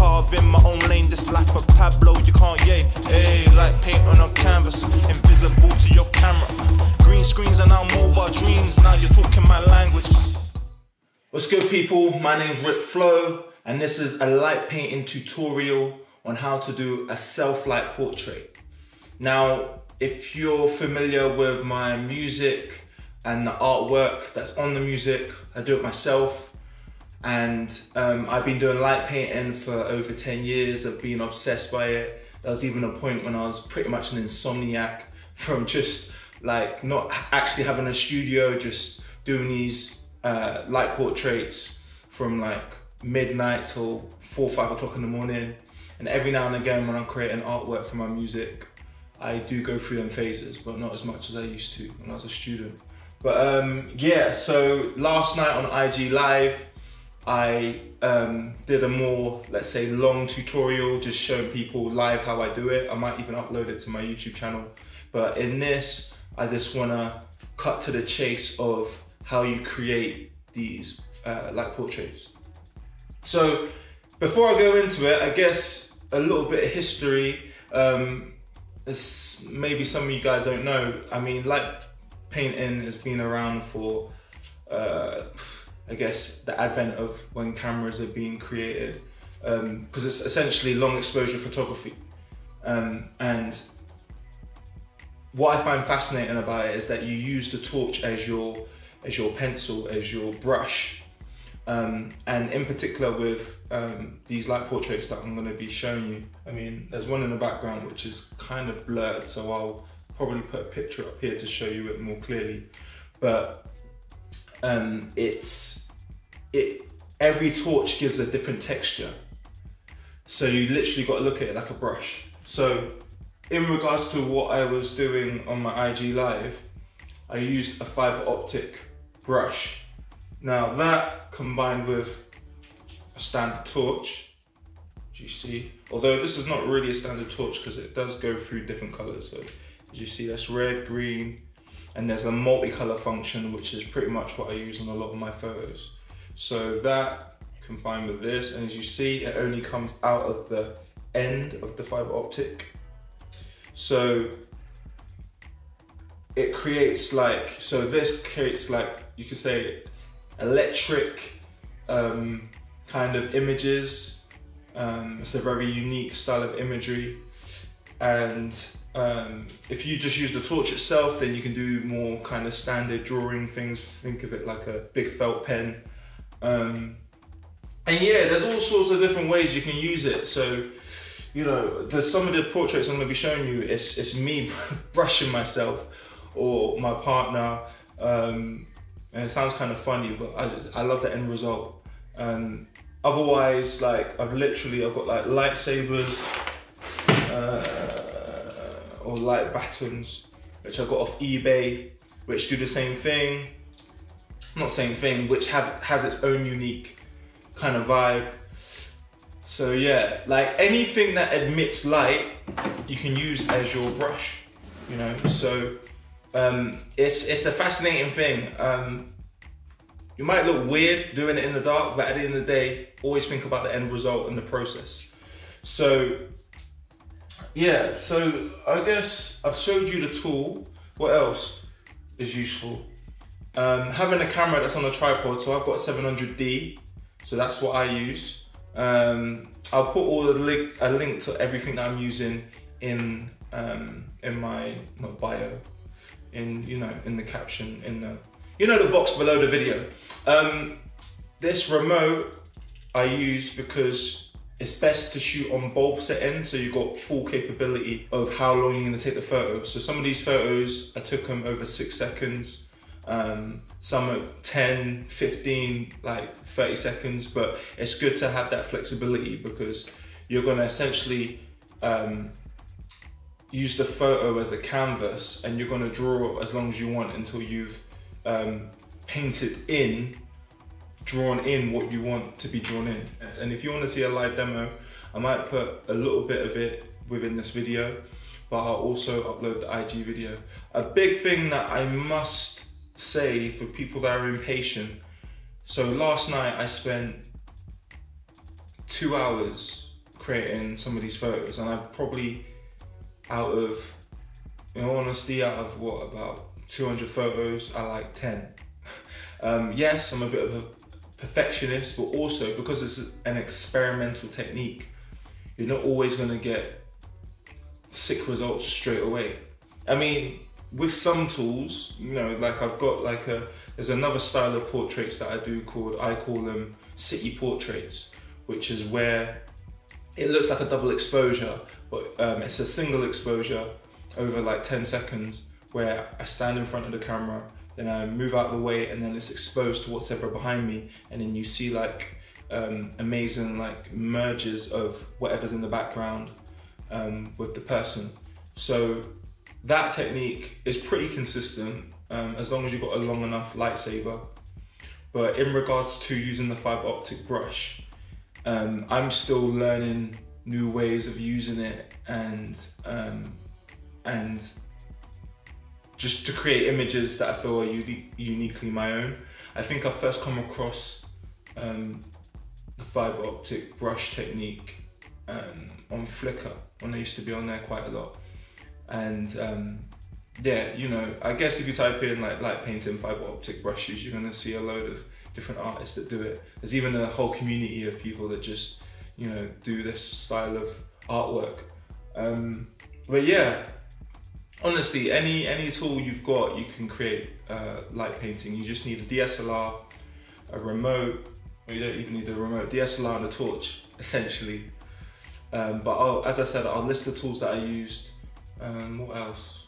carving my own lane, this life of Pablo, you can't yay. Hey, like paint on a canvas, invisible to your camera. Green screens are now mobile dreams, now you're talking my language. What's good, people? My name's Rick Flo, and this is a light painting tutorial on how to do a self-light portrait. Now, if you're familiar with my music and the artwork that's on the music, I do it myself. And I've been doing light painting for over 10 years. I've been obsessed by it. There was even a point when I was pretty much an insomniac from just like not actually having a studio, just doing these light portraits from like midnight till 4 or 5 o'clock in the morning. And every now and again when I'm creating artwork for my music, I do go through them phases, but not as much as I used to when I was a student. But yeah, so last night on IG Live, I did a more, let's say, long tutorial, just showing people live how I do it. I might even upload it to my YouTube channel. But in this, I just wanna cut to the chase of how you create these light portraits. So before I go into it, I guess a little bit of history. Maybe some of you guys don't know. I mean, light painting has been around for, I guess, the advent of when cameras are being created, because it's essentially long exposure photography. And what I find fascinating about it is that you use the torch as your pencil, as your brush. And in particular with these light portraits that I'm going to be showing you, I mean, there's one in the background which is kind of blurred, so I'll probably put a picture up here to show you it more clearly. But every torch gives a different texture, so you literally got to look at it like a brush. So in regards to what I was doing on my IG Live, I used a Fibre Optic brush. Now that combined with a standard torch, as you see, although this is not really a standard torch because it does go through different colors. So as you see, that's red, green, and there's a multicolor function, which is pretty much what I use on a lot of my photos. So that combined with this, and as you see, it only comes out of the end of the Fibre Optic. So it creates like, this creates like, you could say, electric kind of images. It's a very unique style of imagery. And if you just use the torch itself, then you can do more kind of standard drawing things. Think of it like a big felt pen. And yeah, there's all sorts of different ways you can use it. So, you know, some of the portraits I'm going to be showing you, it's me brushing myself or my partner. And it sounds kind of funny, but I love the end result. Otherwise, like I've got like lightsabers or light batons, which I got off eBay, which do the same thing. Not same thing, which has its own unique kind of vibe. So yeah, like anything that emits light, you can use as your brush, you know. So it's a fascinating thing. You might look weird doing it in the dark, but at the end of the day, always think about the end result and the process. So yeah, so I guess I've showed you the tool. What else is useful? Having a camera that's on a tripod, so I've got a 700D, so that's what I use. I'll put a link to everything that I'm using in my, not bio, in the caption, the box below the video. This remote I use because it's best to shoot on bulb settings, so you've got full capability of how long you're going to take the photo. So some of these photos, I took them over 6 seconds, some are 10, 15, like 30 seconds, but it's good to have that flexibility because you're going to essentially use the photo as a canvas, and you're going to draw as long as you want until you've drawn in what you want to be drawn in. And if you want to see a live demo, I might put a little bit of it within this video, but I'll also upload the IG video. A big thing that I must say for people that are impatient, so last night I spent 2 hours creating some of these photos, and I've probably, out of, in all honesty, out of what, about 200 photos, I like 10. Yes, I'm a bit of a perfectionist, but also because it's an experimental technique, you're not always going to get sick results straight away. I mean, with some tools, you know, like I've got like there's another style of portraits that I call them city portraits, which is where it looks like a double exposure, but it's a single exposure over like 10 seconds, where I stand in front of the camera, then I move out of the way, and then it's exposed to whatever behind me, and then you see like amazing like merges of whatever's in the background with the person. So that technique is pretty consistent as long as you've got a long enough lightsaber. But in regards to using the Fibre Optic brush, I'm still learning new ways of using it, and just to create images that I feel are uniquely my own. I think I first come across the Fibre Optic brush technique on Flickr, when I used to be on there quite a lot. And yeah, you know, I guess if you type in like Lightpainting Fibre Optic brushes, you're gonna see a load of different artists that do it. There's even a whole community of people that just, you know, do this style of artwork. But yeah, honestly, any tool you've got, you can create light painting. You just need a DSLR, a remote, or you don't even need a remote, DSLR and a torch, essentially. But as I said, I'll list the tools that I used. What else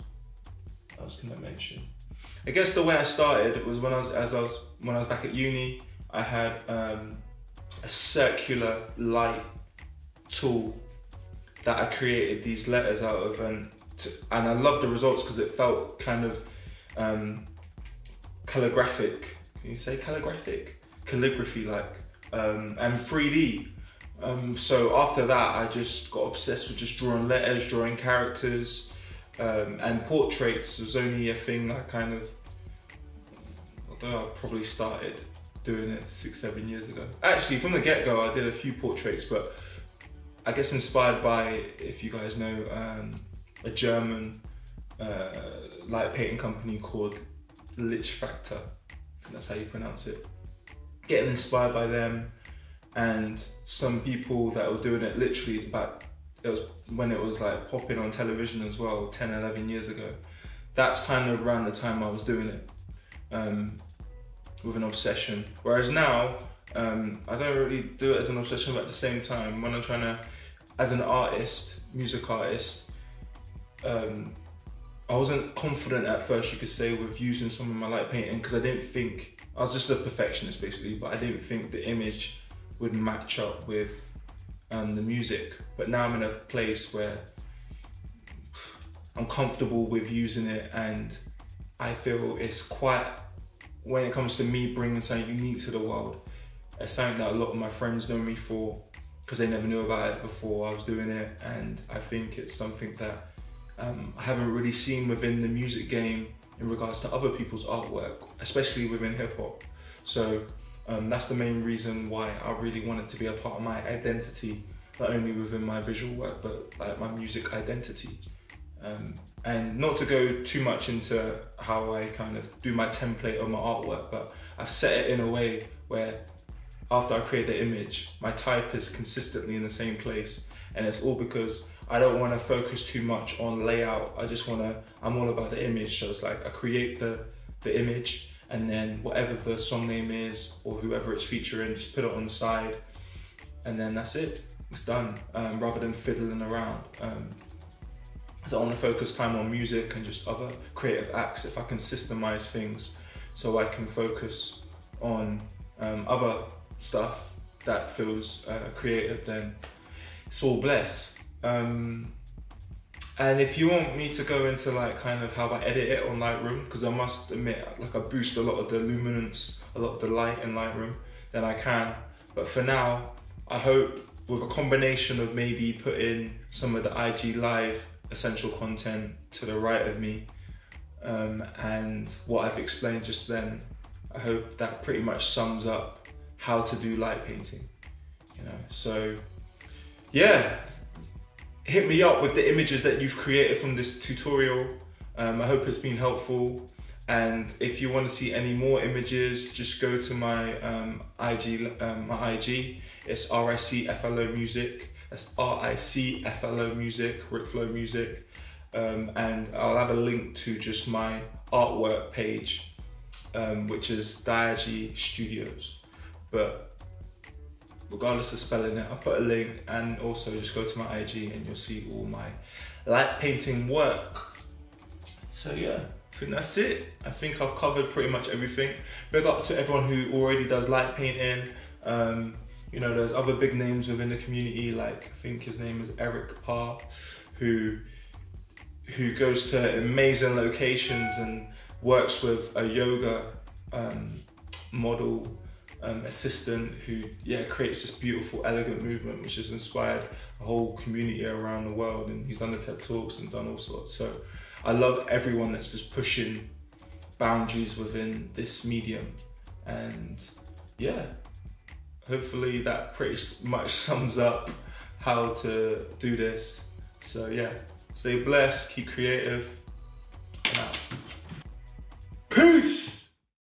can I mention? I guess the way I started was when I was back at uni. I had a circular light tool that I created these letters out of, and I loved the results because it felt kind of calligraphic. Can you say calligraphic? Calligraphy-like, and 3D. So after that, I just got obsessed with just drawing letters, drawing characters, and portraits was only a thing I kind of, although I probably started doing it 6-7 years ago. Actually, from the get-go, I did a few portraits, but I guess inspired by, if you guys know, a German light painting company called Lichtfactor. I think that's how you pronounce it. Getting inspired by them, and some people that were doing it literally back, it was when it was like popping on television as well, 10-11 years ago. That's kind of around the time I was doing it with an obsession. Whereas now, I don't really do it as an obsession, but at the same time, when I'm trying to, as an artist, music artist, I wasn't confident at first, you could say, with using some of my light painting, because I didn't think, I was just a perfectionist basically, but I didn't think the image would match up with the music. But now I'm in a place where I'm comfortable with using it, and I feel it's quite, when it comes to me bringing something unique to the world, it's something that a lot of my friends know me for, because they never knew about it before I was doing it, and I think it's something that I haven't really seen within the music game in regards to other people's artwork, especially within hip hop. So that's the main reason why I really wanted to be a part of my identity, not only within my visual work, but like my music identity. And not to go too much into how I kind of do my template of my artwork, but I've set it in a way where after I create the image, my type is consistently in the same place. And it's all because I don't want to focus too much on layout. I'm all about the image. So it's like I create the image, and then whatever the song name is or whoever it's featuring, just put it on the side, and then that's it. It's done, rather than fiddling around. So I want to focus time on music and just other creative acts. If I can systemize things so I can focus on other stuff that feels creative, then it's all blessed. And if you want me to go into like kind of how I edit it on Lightroom, because I must admit, like I boost a lot of the luminance, a lot of the light in Lightroom, then I can. But for now, I hope with a combination of maybe putting some of the IG Live essential content to the right of me, and what I've explained just then, I hope that pretty much sums up how to do light painting, you know. So yeah, hit me up with the images that you've created from this tutorial. I hope it's been helpful. And if you want to see any more images, just go to my IG. It's RICFLO Music. That's RICFLO Music, Rickflow Music. And I'll have a link to just my artwork page, which is Diagi Studios. But regardless of spelling it, I'll put a link, and also just go to my IG and you'll see all my light painting work. So yeah, I think that's it. I think I've covered pretty much everything. Big up to everyone who already does light painting. You know, there's other big names within the community, like I think his name is Eric Parr, who goes to amazing locations and works with a yoga model assistant who creates this beautiful, elegant movement which has inspired a whole community around the world, and he's done the TED Talks and done all sorts. So I love everyone that's just pushing boundaries within this medium, and yeah, hopefully that pretty much sums up how to do this. So yeah, stay blessed, keep creative, and out. Peace!